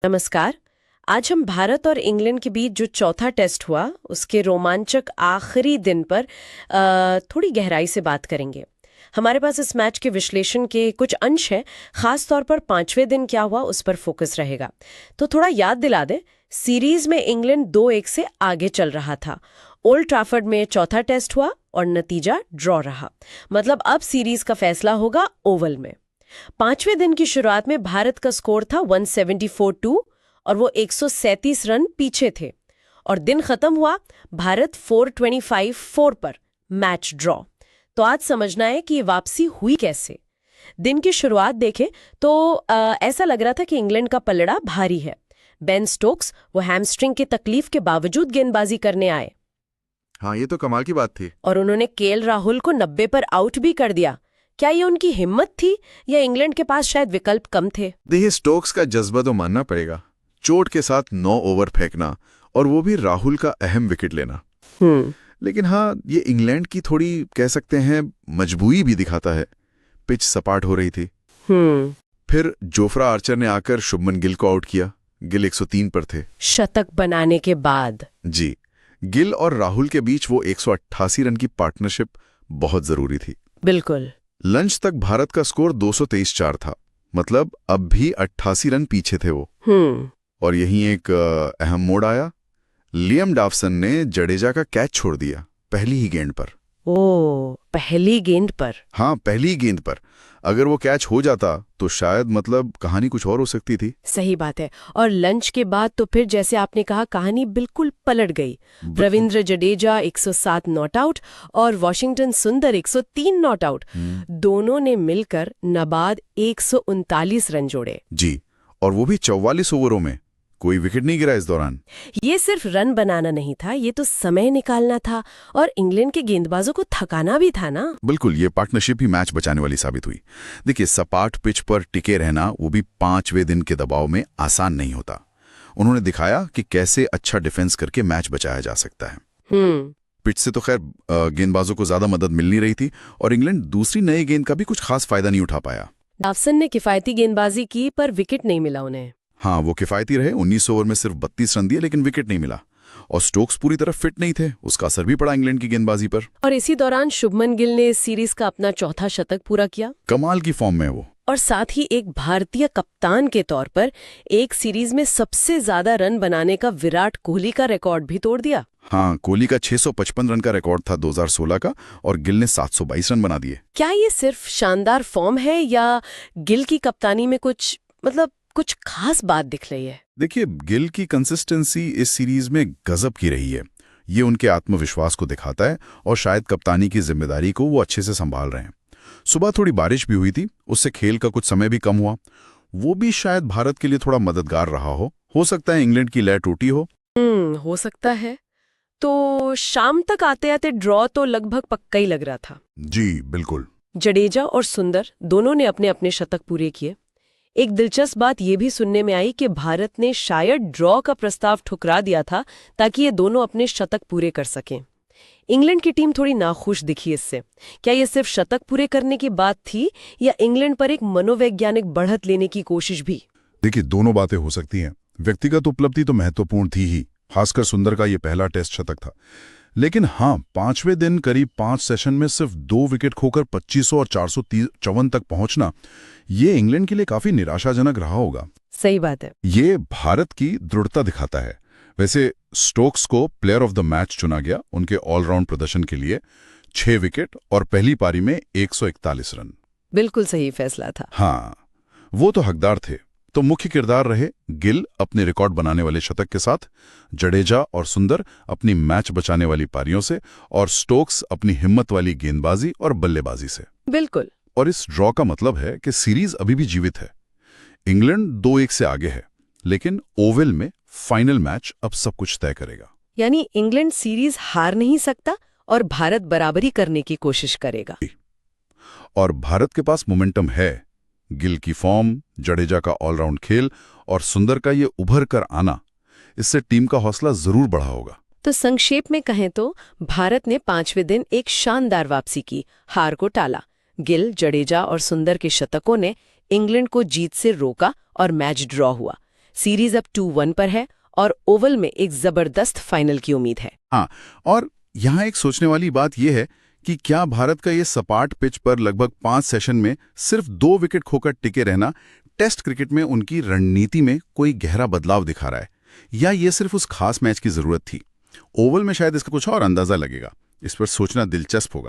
नमस्कार। आज हम भारत और इंग्लैंड के बीच जो चौथा टेस्ट हुआ उसके रोमांचक आखिरी दिन पर थोड़ी गहराई से बात करेंगे। हमारे पास इस मैच के विश्लेषण के कुछ अंश हैं, खास तौर पर 5वें दिन क्या हुआ उस पर फोकस रहेगा। तो थोड़ा याद दिला दें, सीरीज में इंग्लैंड 2-1 से आगे चल रहा था। ओल्ड ट्रैफर्ड में चौथा टेस्ट हुआ और नतीजा ड्रॉ रहा। मतलब अब सीरीज का फैसला होगा ओवल में। 5वें दिन की शुरुआत में भारत का स्कोर था 174-2 और वो 137 रन पीछे थे और दिन खत्म हुआ भारत 425-4 पर, मैच ड्रॉ। तो आज समझना है कि ये वापसी हुई कैसे। दिन की शुरुआत देखें तो ऐसा लग रहा था कि इंग्लैंड का पलड़ा भारी है। बेन स्टोक्स वो हैमस्ट्रिंग की तकलीफ के बावजूद गेंदबाजी करने आए। हाँ, ये तो कमाल की बात थी। और उन्होंने केएल राहुल को 90 पर आउट भी कर दिया। क्या ये उनकी हिम्मत थी या इंग्लैंड के पास शायद विकल्प कम थे? देखिए, स्टोक्स का जज्बा तो मानना पड़ेगा। चोट के साथ 9 ओवर फेंकना और वो भी राहुल का अहम विकेट लेना। लेकिन हाँ, ये इंग्लैंड की थोड़ी कह सकते हैं मजबूरी भी दिखाता है। पिच सपाट हो रही थी। फिर जोफ्रा आर्चर ने आकर शुभमन गिल को आउट किया। गिल 103 पर थे शतक बनाने के बाद। जी, गिल और राहुल के बीच वो 188 रन की पार्टनरशिप बहुत जरूरी थी। बिल्कुल। लंच तक भारत का स्कोर 223-4 था। मतलब अब भी 88 रन पीछे थे वो। और यहीं एक अहम मोड़ आया। लियम डॉवसन ने जडेजा का कैच छोड़ दिया पहली ही गेंद पर। पहली गेंद पर? हाँ, पहली गेंद पर। अगर वो कैच हो जाता तो शायद मतलब कहानी कुछ और हो सकती थी। सही बात है। और लंच के बाद तो फिर जैसे आपने कहा, कहानी बिल्कुल पलट गई। रविंद्र जडेजा 107 नॉट आउट और वॉशिंगटन सुंदर 103 नॉट आउट। दोनों ने मिलकर नाबाद 139 रन जोड़े। जी, और वो भी 44 ओवरों में। कोई विकेट नहीं गिरा इस दौरान। ये सिर्फ रन बनाना नहीं था, ये तो समय निकालना था और इंग्लैंड के गेंदबाजों को थकाना भी था ना। बिल्कुल, ये पार्टनरशिप ही मैच बचाने वाली साबित हुई। देखिए, सपाट पिच पर टिके रहना, वो भी 5वें दिन के दबाव में, आसान नहीं होता। उन्होंने दिखाया कि कैसे अच्छा डिफेंस करके मैच बचाया जा सकता है। पिच से तो खैर गेंदबाजों को ज्यादा मदद मिल नहीं रही थी और इंग्लैंड दूसरी नई गेंद का भी कुछ खास फायदा नहीं उठा पाया। डॉवसन ने किफायती गेंदबाजी की पर विकेट नहीं मिला उन्हें। हाँ, वो किफायती रहे। 19 ओवर में सिर्फ 32 रन दिए लेकिन विकेट नहीं मिला। और स्टोक्स पूरी तरह फिट नहीं थे, उसका असर भी पड़ा इंग्लैंड की गेंदबाजी पर। और इसी दौरान शुभमन गिल ने इस सीरीज का अपना चौथा शतक पूरा किया। कमाल की फॉर्म में वो। और साथ ही एक भारतीय कप्तान के तौर पर एक सीरीज में सबसे ज्यादा रन बनाने का विराट कोहली का रिकॉर्ड भी तोड़ दिया। हाँ, कोहली का 655 रन का रिकॉर्ड था 2016 का और गिल ने 722 रन बना दिए। क्या ये सिर्फ शानदार फॉर्म है या गिल की कप्तानी में कुछ खास बात दिख रही है? देखिए, गिल की कंसिस्टेंसी इस सीरीज में गजब की रही है। ये उनके आत्मविश्वास को दिखाता है और शायद कप्तानी की जिम्मेदारी को वो अच्छे से संभाल रहे हैं। सुबह थोड़ी बारिश भी हुई थी, उससे खेल का कुछ समय भी कम हुआ। वो भी शायद भारत के लिए थोड़ा मददगार रहा हो सकता है इंग्लैंड की लय टूटी हो सकता है। तो शाम तक आते आते ड्रॉ तो लगभग पक्का ही लग रहा था। जी बिल्कुल। जडेजा और सुंदर दोनों ने अपने अपने शतक पूरे किए। एक दिलचस्प बात यह भी सुनने में आई कि भारत ने शायद ड्रॉ का प्रस्ताव ठुकरा दिया था ताकि ये दोनों अपने शतक पूरे कर सकें। इंग्लैंड की टीम थोड़ी नाखुश दिखी इससे। क्या ये सिर्फ शतक पूरे करने की बात थी या इंग्लैंड पर एक मनोवैज्ञानिक बढ़त लेने की कोशिश भी? देखिए, दोनों बातें हो सकती हैं। व्यक्तिगत उपलब्धि तो महत्वपूर्ण थी ही, खासकर सुंदर का ये पहला टेस्ट शतक था। लेकिन हाँ, 5वें दिन करीब 5 सेशन में सिर्फ 2 विकेट खोकर 2500 और 454 तक पहुंचना, ये इंग्लैंड के लिए काफी निराशाजनक रहा होगा। सही बात है। ये भारत की दृढ़ता दिखाता है। वैसे स्टोक्स को प्लेयर ऑफ द मैच चुना गया उनके ऑलराउंड प्रदर्शन के लिए। 6 विकेट और पहली पारी में 141 रन। बिल्कुल सही फैसला था। हाँ, वो तो हकदार थे। तो मुख्य किरदार रहे गिल अपने रिकॉर्ड बनाने वाले शतक के साथ, जडेजा और सुंदर अपनी मैच बचाने वाली पारियों से, और स्टोक्स अपनी हिम्मत वाली गेंदबाजी और बल्लेबाजी से। बिल्कुल। और इस ड्रॉ का मतलब है कि सीरीज अभी भी जीवित है। इंग्लैंड 2-1 से आगे है, लेकिन ओवल में फाइनल मैच अब सब कुछ तय करेगा। यानी इंग्लैंड सीरीज हार नहीं सकता और भारत बराबरी करने की कोशिश करेगा। और भारत के पास मोमेंटम है। गिल की फॉर्म, जडेजा का ऑलराउंड खेल और सुंदर का ये उभर कर आना, इससे टीम का हौसला जरूर बढ़ा होगा। तो संक्षेप में कहें तो भारत ने 5वें दिन एक शानदार वापसी की, हार को टाला। गिल, जडेजा और सुंदर के शतकों ने इंग्लैंड को जीत से रोका और मैच ड्रॉ हुआ। सीरीज अब 2-1 पर है और ओवल में एक जबरदस्त फाइनल की उम्मीद है। हाँ, और यहाँ एक सोचने वाली बात यह है कि क्या भारत का ये सपाट पिच पर लगभग 5 सेशन में सिर्फ 2 विकेट खोकर टिके रहना टेस्ट क्रिकेट में उनकी रणनीति में कोई गहरा बदलाव दिखा रहा है, या ये सिर्फ उस खास मैच की जरूरत थी? ओवल में शायद इसका कुछ और अंदाजा लगेगा। इस पर सोचना दिलचस्प होगा।